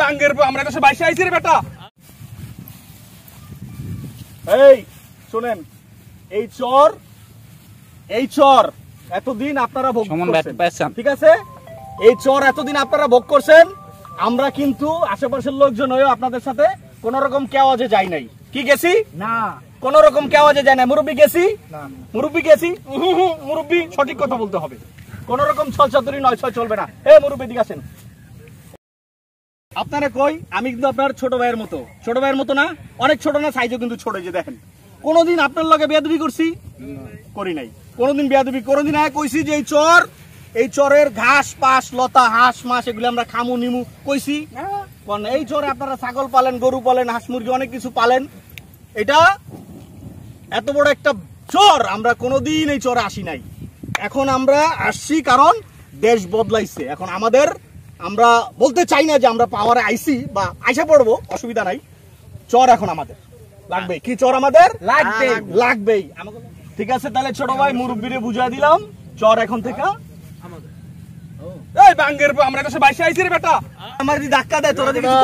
বাঙ্গের আমরা কাছে বাইশে আইছি রে বেটা। এই শুনেন, এই চর এতদিন আপনারা ভোগ করছেন, ঠিক আছে? এই চর এতদিন আপনারা ভোগ করছেন। আমরা কিন্তু আশেপাশের লোকজন হয়েও আপনাদের সাথে কোন রকম কেওয়াজে যাই নাই। কি গেছি না, কোন রকম কেওয়াজে যাই নাই। মুরব্বী গেছি না, মুরব্বী গেছি, মুরব্বী সঠিক কথা বলতে হবে। কোন রকম ছলচাতুরি নয়, ছয় চলবে না। এ মুরব্বী দিকে আসেন। আপনারা কই, আমি কিন্তু আপনার ছোট ভাইয়ের মতো। ছোট ভাইয়ের মতো না, অনেক ছোট না, সাইজও কিন্তু ছোট। যে দেখেন, কোনদিন আপনার লগে বেয়াদবি করছি? করি নাই। কোনদিন বেয়াদবি, কোনদিন আগে কইছি যে এই চরের ঘাস পাশ লতা হাঁস মাস এগুলো আমরা খামু নিমু কইছি? এই চরে আপনারা ছাগল পালেন, গরু পালেন, হাঁস মুরগি অনেক কিছু পালেন। এটা এত বড় একটা চর, আমরা কোনোদিন এই চরে আসি নাই। এখন আমরা আসছি কারণ দেশ বদলাইছে। এখন আমাদের, আমরা বলতে চাই না যে আমরা পাওয়ারে আইছি বা আইসা পড়বো, অসুবিধা নাই। চর এখন আমাদের লাগবে। কি চর আমাদের লাগবেই। ঠিক আছে, তাহলে ছোট ভাই মুরব্বিরে বুঝাই দিলাম, চর এখন থেকে আমাদের। এই বাঙ্গের আমরা কাছে বাইশে আইছি রে বেটা। আমার যদি ধাক্কা দেয় তোরা কিছু